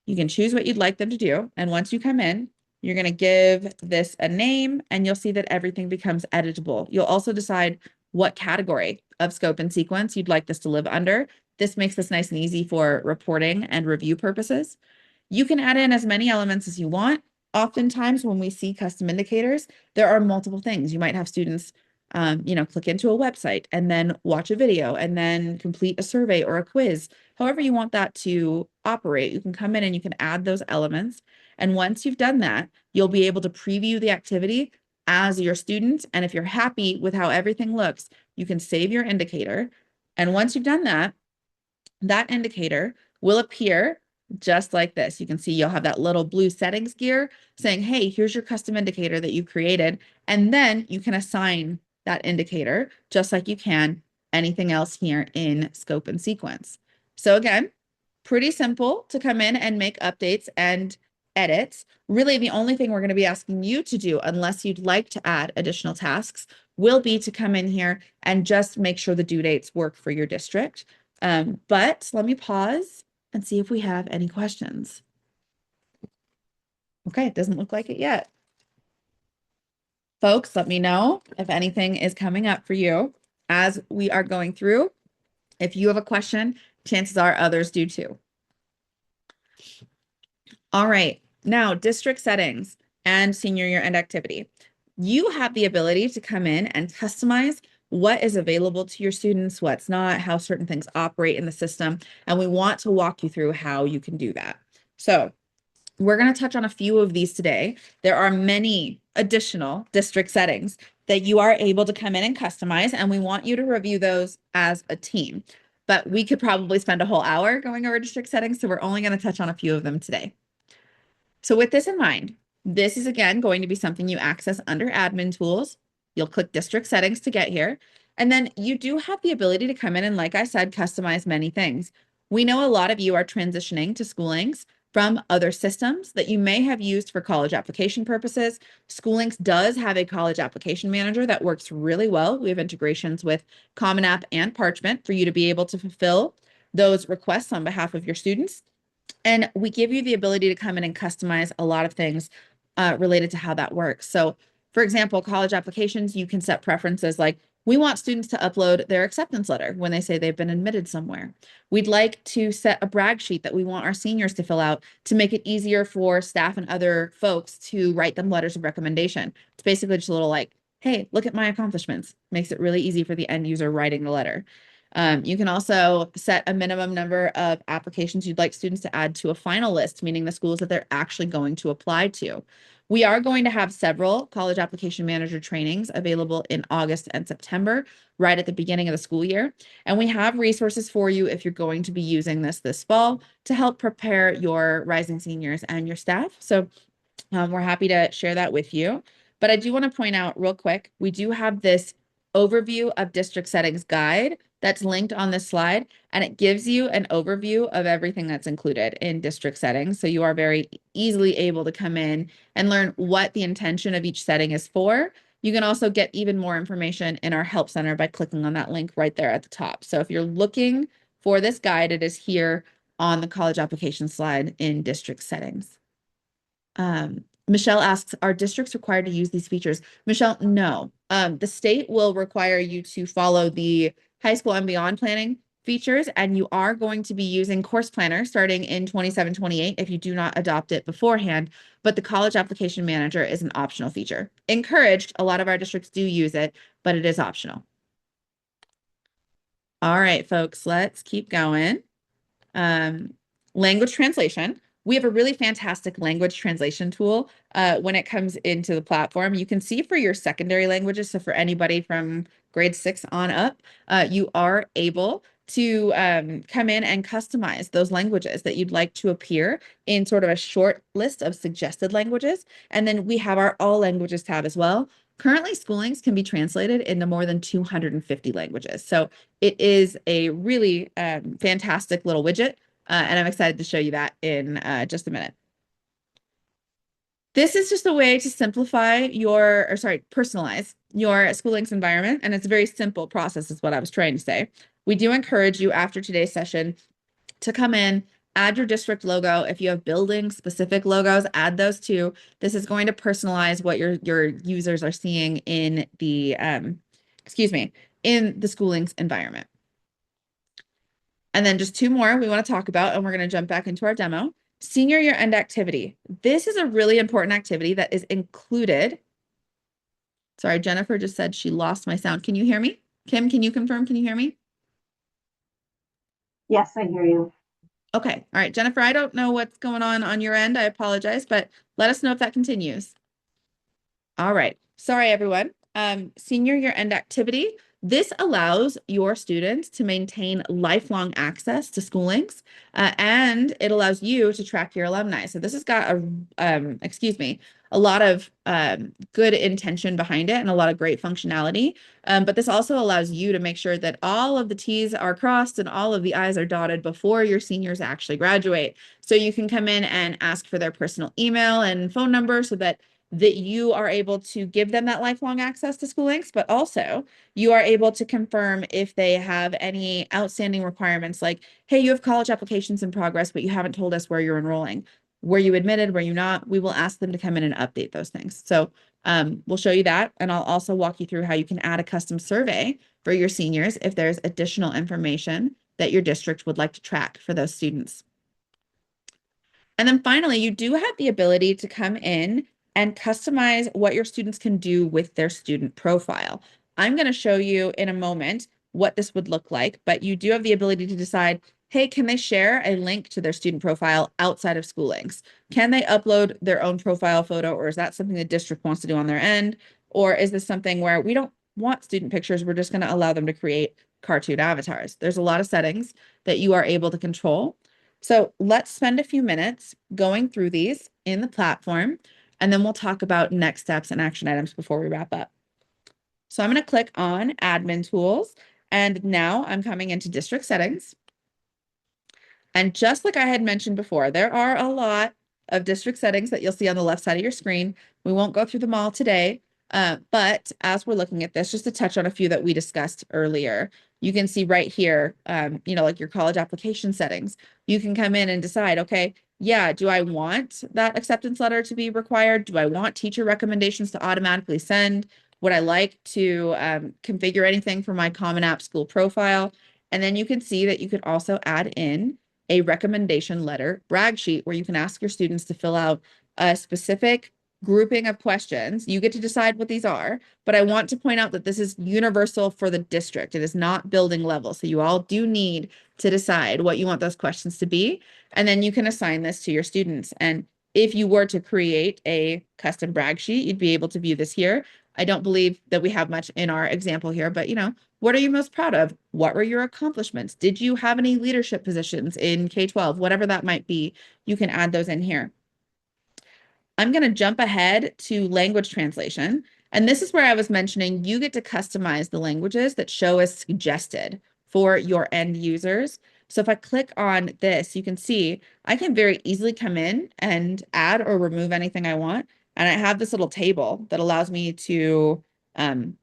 [SPEAKER 1] You can choose what you'd like them to do. And once you come in, you're going to give this a name and you'll see that everything becomes editable. You'll also decide what category of scope and sequence you'd like this to live under. This makes this nice and easy for reporting and review purposes. You can add in as many elements as you want. Oftentimes when we see custom indicators, there are multiple things. You might have students click into a website and then watch a video and then complete a survey or a quiz. However you want that to operate, you can come in and you can add those elements. And once you've done that, you'll be able to preview the activity as your student. And if you're happy with how everything looks, you can save your indicator. And once you've done that, that indicator will appear just like this. You can see you'll have that little blue settings gear saying, hey, here's your custom indicator that you created. And then you can assign that indicator just like you can anything else here in scope and sequence. So again, pretty simple to come in and make updates and edits. Really, the only thing we're going to be asking you to do, unless you'd like to add additional tasks, will be to come in here and just make sure the due dates work for your district. But let me pause and see if we have any questions. Okay, it doesn't look like it yet. Folks, let me know if anything is coming up for you as we are going through. If you have a question, chances are others do too. All right, now district settings and senior year end activity. You have the ability to come in and customize what is available to your students, what's not, how certain things operate in the system, and we want to walk you through how you can do that. So we're going to touch on a few of these today. There are many additional district settings that you are able to come in and customize, and we want you to review those as a team. But we could probably spend a whole hour going over district settings, so we're only going to touch on a few of them today. So with this in mind, this is again going to be something you access under admin tools. You'll click district settings to get here. And then you do have the ability to come in and, like I said, customize many things. We know a lot of you are transitioning to SchooLinks from other systems that you may have used for college application purposes. SchooLinks does have a college application manager that works really well. We have integrations with Common App and Parchment for you to be able to fulfill those requests on behalf of your students. And we give you the ability to come in and customize a lot of things related to how that works. So for example, college applications, you can set preferences like, we want students to upload their acceptance letter when they say they've been admitted somewhere. We'd like to set a brag sheet that we want our seniors to fill out to make it easier for staff and other folks to write them letters of recommendation. It's basically just a little like, hey, look at my accomplishments. Makes it really easy for the end user writing the letter. You can also set a minimum number of applications you'd like students to add to a final list, meaning the schools that they're actually going to apply to. We are going to have several college application manager trainings available in August and September, right at the beginning of the school year. And we have resources for you if you're going to be using this fall to help prepare your rising seniors and your staff. So we're happy to share that with you. But I do want to point out real quick, we do have this overview of district settings guide that's linked on this slide, and it gives you an overview of everything that's included in district settings. So you are very easily able to come in and learn what the intention of each setting is for. You can also get even more information in our help center by clicking on that link right there at the top. So if you're looking for this guide, it is here on the college application slide in district settings. Michelle asks, are districts required to use these features? Michelle, no. The state will require you to follow the high school and beyond planning features, and you are going to be using Course Planner starting in 27-28 if you do not adopt it beforehand, but the College Application Manager is an optional feature. Encouraged, a lot of our districts do use it, but it is optional. All right, folks, let's keep going. Language translation. we have a really fantastic language translation tool when it comes into the platform. You can see for your secondary languages, so for anybody from grade 6 on up, you are able to come in and customize those languages that you'd like to appear in sort of a short list of suggested languages. And then we have our all languages tab as well. Currently, SchooLinks can be translated into more than 250 languages. So it is a really fantastic little widget, and I'm excited to show you that in just a minute. This is just a way to simplify personalize your SchooLinks environment, and it's a very simple process is what I was trying to say. We do encourage you after today's session to come in, add your district logo. If you have building specific logos, add those too. This is going to personalize what your users are seeing in the, in the SchooLinks environment. And then just two more we want to talk about, and we're going to jump back into our demo. Senior year-end activity. This is a really important activity that is included. Sorry, Jennifer just said she lost my sound. Can you hear me? Kim, can you confirm? Can you hear me?
[SPEAKER 2] Yes, I hear you.
[SPEAKER 1] Okay. All right, Jennifer, I don't know what's going on your end. I apologize, but let us know if that continues. All right. Sorry, everyone. Senior year-end activity. This allows your students to maintain lifelong access to SchooLinks, and it allows you to track your alumni. So this has got a lot of good intention behind it and a lot of great functionality. But this also allows you to make sure that all of the T's are crossed and all of the I's are dotted before your seniors actually graduate. So you can come in and ask for their personal email and phone number so that you are able to give them that lifelong access to SchooLinks, but also you are able to confirm if they have any outstanding requirements like, hey, you have college applications in progress, but you haven't told us where you're enrolling. Were you admitted? Were you not? We will ask them to come in and update those things. So we'll show you that. And I'll also walk you through how you can add a custom survey for your seniors if there's additional information that your district would like to track for those students. And then finally, you do have the ability to come in and customize what your students can do with their student profile. I'm going to show you in a moment what this would look like, but you do have the ability to decide, hey, can they share a link to their student profile outside of SchooLinks? Can they upload their own profile photo, or is that something the district wants to do on their end? Or is this something where we don't want student pictures, we're just going to allow them to create cartoon avatars? There's a lot of settings that you are able to control. So let's spend a few minutes going through these in the platform, and then we'll talk about next steps and action items before we wrap up. So I'm going to click on Admin Tools, and now I'm coming into District Settings. And just like I had mentioned before, there are a lot of district settings that you'll see on the left side of your screen. We won't go through them all today, but as we're looking at this, just to touch on a few that we discussed earlier, you can see right here, like your college application settings. You can come in and decide, okay, yeah, do I want that acceptance letter to be required? Do I want teacher recommendations to automatically send? Would I like to configure anything for my Common App school profile? And then you can see that you could also add in a recommendation letter brag sheet where you can ask your students to fill out a specific grouping of questions. You get to decide what these are, but I want to point out that this is universal for the district. It is not building level. So you all do need to decide what you want those questions to be, and then you can assign this to your students. And if you were to create a custom brag sheet, you'd be able to view this here. I don't believe that we have much in our example here, but what are you most proud of? What were your accomplishments? Did you have any leadership positions in K-12? Whatever that might be, you can add those in here. I'm going to jump ahead to language translation. And this is where I was mentioning you get to customize the languages that show as suggested for your end users. So if I click on this, you can see I can very easily come in and add or remove anything I want. And I have this little table that allows me to,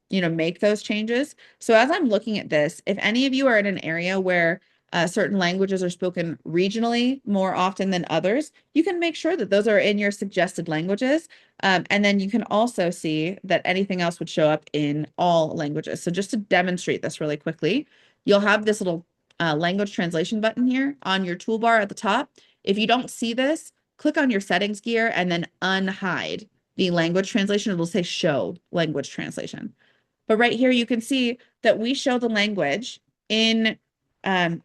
[SPEAKER 1] make those changes. So as I'm looking at this, if any of you are in an area where certain languages are spoken regionally more often than others, you can make sure that those are in your suggested languages. And then you can also see that anything else would show up in all languages. So just to demonstrate this really quickly, you'll have this little language translation button here on your toolbar at the top. If you don't see this, click on your settings gear and then unhide the language translation. It will say show language translation. But right here, you can see that we show the language in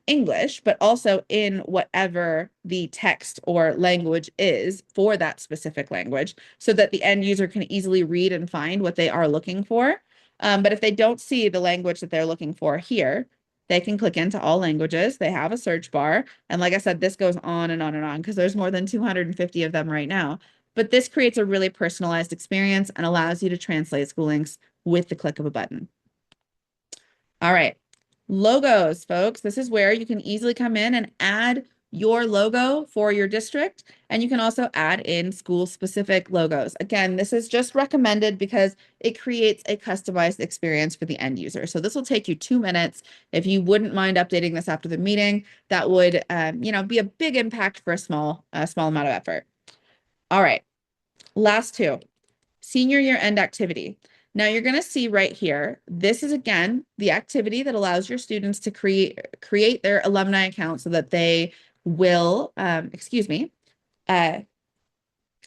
[SPEAKER 1] English, but also in whatever the text or language is for that specific language, so that the end user can easily read and find what they are looking for. But if they don't see the language that they're looking for here, they can click into all languages. They have a search bar. And like I said, this goes on and on and on because there's more than 250 of them right now. But this creates a really personalized experience and allows you to translate SchooLinks with the click of a button. All right. Logos, folks. This is where you can easily come in and add your logo for your district. And you can also add in school-specific logos. Again, this is just recommended because it creates a customized experience for the end user. So this will take you 2 minutes. If you wouldn't mind updating this after the meeting, that would, be a big impact for a small amount of effort. All right. Last two. Senior year end activity. Now you're going to see right here, this is again, the activity that allows your students to create their alumni account so that they will, uh,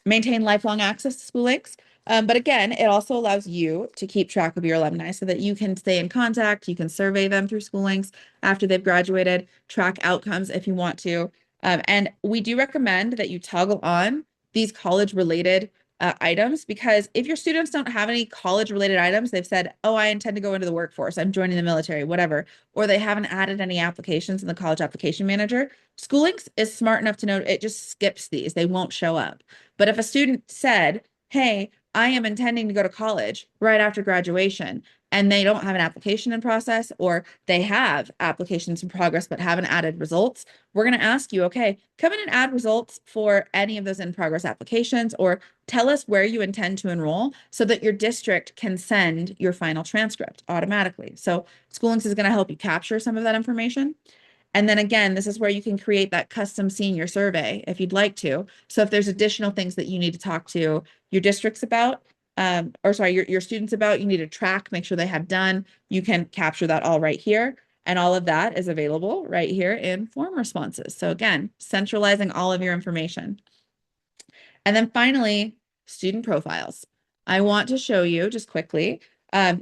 [SPEAKER 1] maintain lifelong access to SchooLinks. But again, it also allows you to keep track of your alumni so that you can stay in contact. You can survey them through SchooLinks after they've graduated, track outcomes if you want to. And we do recommend that you toggle on these college-related items, because if your students don't have any college-related items, they've said, oh, I intend to go into the workforce, I'm joining the military, whatever, or they haven't added any applications in the college application manager, SchooLinks is smart enough to know it just skips these. They won't show up. But if a student said, hey, I am intending to go to college right after graduation, and they don't have an application in process, or they have applications in progress but haven't added results, we're going to ask you, okay, come in and add results for any of those in progress applications, or tell us where you intend to enroll so that your district can send your final transcript automatically. So SchooLinks is going to help you capture some of that information. And then again, this is where you can create that custom senior survey if you'd like to. So if there's additional things that you need to talk to your districts about, your students about, you need to track, make sure they have done, you can capture that all right here. And all of that is available right here in form responses. So again, centralizing all of your information. And then finally, student profiles. I want to show you just quickly,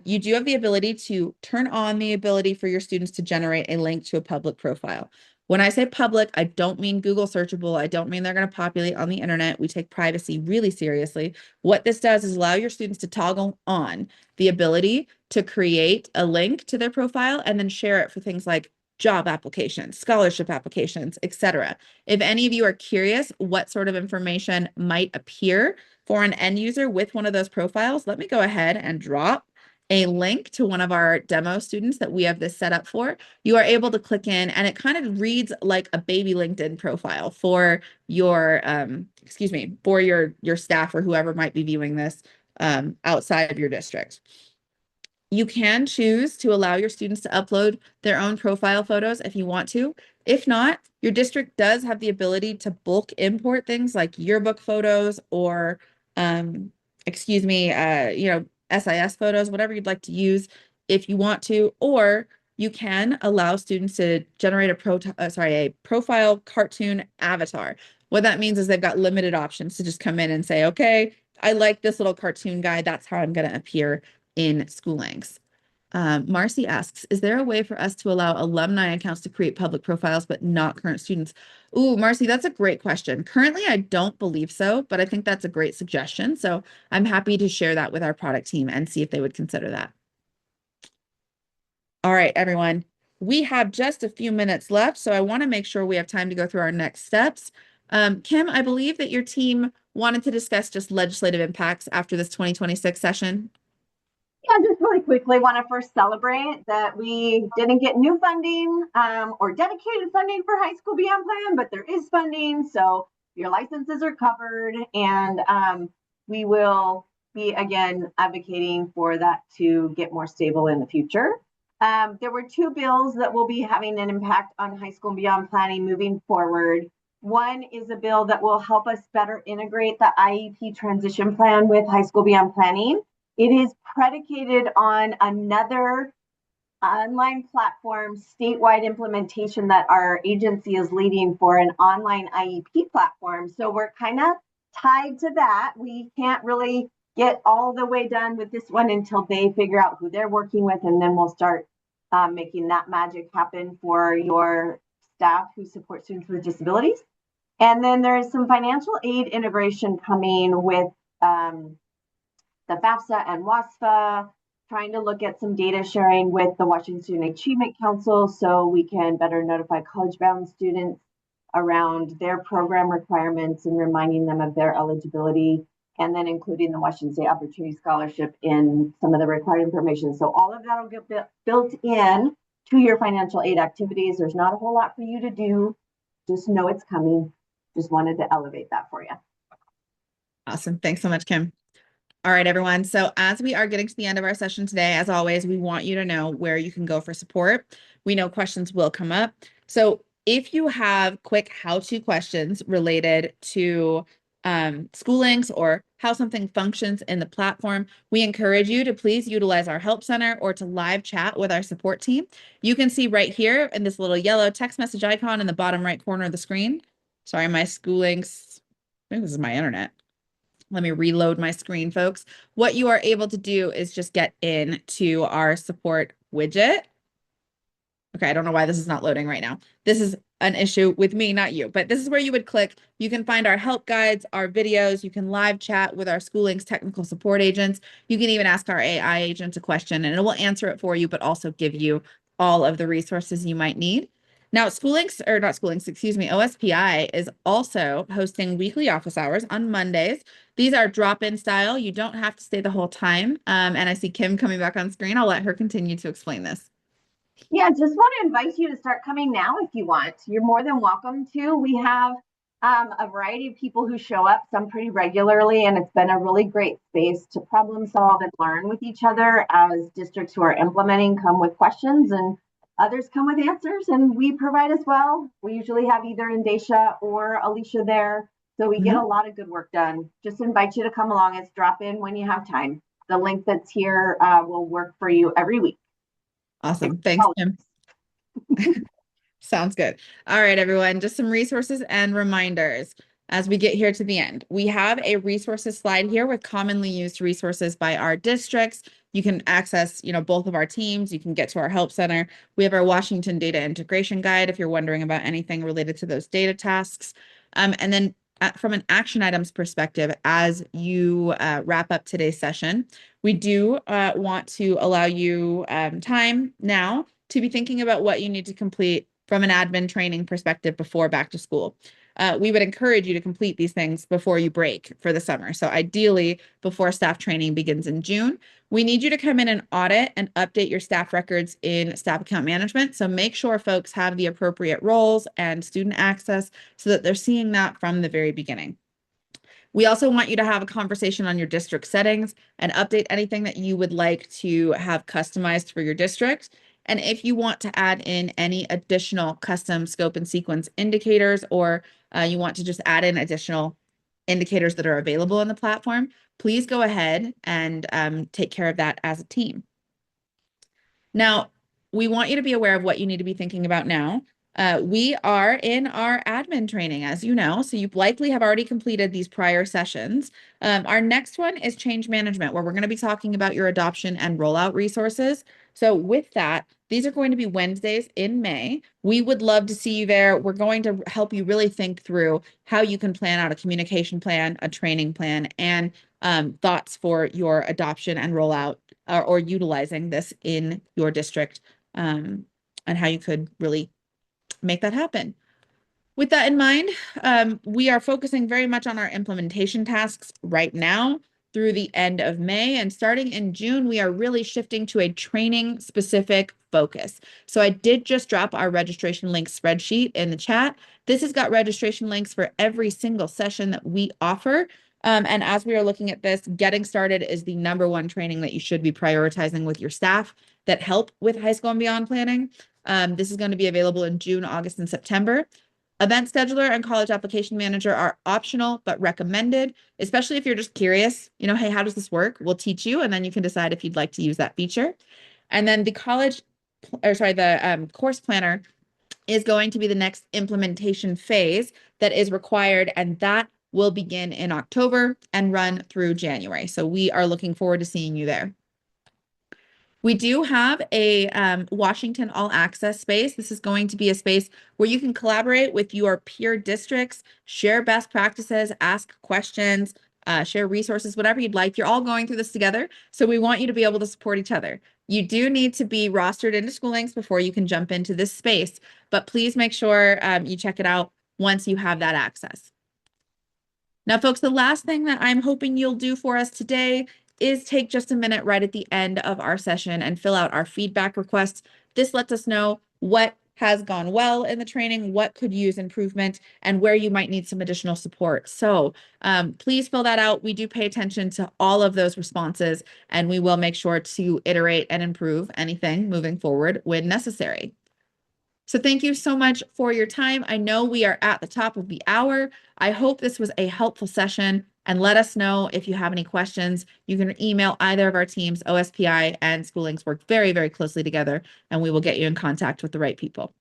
[SPEAKER 1] you do have the ability to turn on the ability for your students to generate a link to a public profile. When I say public, I don't mean Google searchable. I don't mean they're going to populate on the internet. We take privacy really seriously. What this does is allow your students to toggle on the ability to create a link to their profile and then share it for things like job applications, scholarship applications, etc. If any of you are curious what sort of information might appear for an end user with one of those profiles, let me go ahead and drop a link to one of our demo students that we have this set up for. You are able to click in and it kind of reads like a baby LinkedIn profile for your, for your staff or whoever might be viewing this outside of your district. You can choose to allow your students to upload their own profile photos if you want to. If not, your district does have the ability to bulk import things like yearbook photos or, SIS photos, whatever you'd like to use if you want to, or you can allow students to generate a profile cartoon avatar. What that means is they've got limited options to just come in and say, okay, I like this little cartoon guy. That's how I'm going to appear in SchooLinks. Marcy asks, is there a way for us to allow alumni accounts to create public profiles, but not current students? Ooh, Marcy, that's a great question. Currently, I don't believe so, but I think that's a great suggestion. So I'm happy to share that with our product team and see if they would consider that. All right, everyone. We have just a few minutes left, so I want to make sure we have time to go through our next steps. Kim, I believe that your team wanted to discuss just legislative impacts after this 2026 session.
[SPEAKER 2] Yeah, just really quickly, want to first celebrate that we didn't get new funding or dedicated funding for High School Beyond Plan, but there is funding, so your licenses are covered, and we will be, again, advocating for that to get more stable in the future. There were two bills that will be having an impact on High School Beyond Planning moving forward. One is a bill that will help us better integrate the IEP transition plan with High School Beyond Planning. It is predicated on another online platform statewide implementation that our agency is leading for an online IEP platform. So we're kind of tied to that. We can't really get all the way done with this one until they figure out who they're working with, and then we'll start making that magic happen for your staff who support students with disabilities. And then there's some financial aid integration coming with the FAFSA and waOSPI, trying to look at some data sharing with the Washington Student Achievement Council so we can better notify college-bound students around their program requirements and reminding them of their eligibility, and then including the Washington State Opportunity Scholarship in some of the required information. So all of that will get built in to your financial aid activities. There's not a whole lot for you to do. Just know it's coming. Just wanted to elevate that for you.
[SPEAKER 1] Awesome. Thanks so much, Kim. All right, everyone. So as we are getting to the end of our session today, as always, we want you to know where you can go for support. We know questions will come up. So if you have quick how-to questions related to SchooLinks or how something functions in the platform, we encourage you to please utilize our help center or to live chat with our support team. You can see right here in this little yellow text message icon in the bottom right corner of the screen. Sorry, my SchooLinks, I think this is my internet. Let me reload my screen, folks. What you are able to do is just get into our support widget. Okay, I don't know why this is not loading right now. This is an issue with me, not you, but this is where you would click. You can find our help guides, our videos. You can live chat with our SchooLinks technical support agents. You can even ask our AI agent a question and it will answer it for you, but also give you all of the resources you might need. Now, SchooLinks, or not SchooLinks, excuse me, OSPI is also hosting weekly office hours on Mondays. These are drop-in style. You don't have to stay the whole time. And I see Kim coming back on screen. I'll let her continue to explain this.
[SPEAKER 2] Yeah, just want to invite you to start coming now if you want. You're more than welcome to. We have a variety of people who show up, some pretty regularly, and it's been a really great space to problem solve and learn with each other as districts who are implementing come with questions and others come with answers, and we provide as well. We usually have either Indesha or Alicia there, so we get a lot of good work done. Just invite you to come along. It's drop in when you have time. The link that's here will work for you every week.
[SPEAKER 1] Awesome. Thanks, Kim. Sounds good. All right, everyone, just some resources and reminders as we get here to the end. We have a resources slide here with commonly used resources by our districts. You can access, both of our teams. You can get to our help center. We have our Washington data integration guide if you're wondering about anything related to those data tasks. And then from an action items perspective, as you wrap up today's session, we do want to allow you time now to be thinking about what you need to complete from an admin training perspective before back to school. We would encourage you to complete these things before you break for the summer. So ideally, before staff training begins in June, we need you to come in and audit and update your staff records in staff account management. So make sure folks have the appropriate roles and student access so that they're seeing that from the very beginning. We also want you to have a conversation on your district settings and update anything that you would like to have customized for your district. And if you want to add in any additional custom scope and sequence indicators, or you want to just add in additional indicators that are available on the platform, please go ahead and take care of that as a team. Now, we want you to be aware of what you need to be thinking about now. We are in our admin training, as you know, so you likely have already completed these prior sessions. Our next one is change management, where we're going to be talking about your adoption and rollout resources. So with that, these are going to be Wednesdays in May. We would love to see you there. We're going to help you really think through how you can plan out a communication plan, a training plan, and thoughts for your adoption and rollout or utilizing this in your district, and how you could really make that happen. With that in mind, we are focusing very much on our implementation tasks right now through the end of May, and starting in June, we are really shifting to a training specific focus. So I did just drop our registration link spreadsheet in the chat. This has got registration links for every single session that we offer. And as we are looking at this, getting started is the #1 training that you should be prioritizing with your staff that help with high school and beyond planning. This is going to be available in June, August, and September. Event scheduler and college application manager are optional, but recommended, especially if you're just curious, hey, how does this work? We'll teach you, and then you can decide if you'd like to use that feature. And then the course planner is going to be the next implementation phase that is required, and that will begin in October and run through January. So we are looking forward to seeing you there. We do have a Washington All Access space. This is going to be a space where you can collaborate with your peer districts, share best practices, ask questions, share resources, whatever you'd like. You're all going through this together, so we want you to be able to support each other. You do need to be rostered into SchooLinks before you can jump into this space, but please make sure you check it out once you have that access. Now, folks, the last thing that I'm hoping you'll do for us today is take just a minute right at the end of our session and fill out our feedback requests. This lets us know what has gone well in the training, what could use improvement, and where you might need some additional support. So please fill that out. We do pay attention to all of those responses, and we will make sure to iterate and improve anything moving forward when necessary. So thank you so much for your time. I know we are at the top of the hour. I hope this was a helpful session, and let us know if you have any questions. You can email either of our teams. OSPI and SchooLinks work very, very closely together, and we will get you in contact with the right people.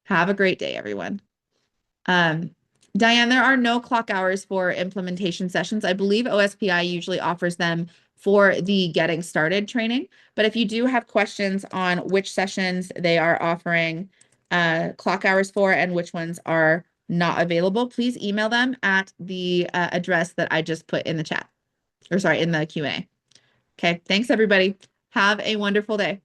[SPEAKER 1] Have a great day, everyone. Diane, there are no clock hours for implementation sessions. I believe OSPI usually offers them for the getting started training. But if you do have questions on which sessions they are offering clock hours for and which ones are not available, please email them at the address that I just put in the chat, or sorry, in the Q&A. Okay, thanks everybody. Have a wonderful day.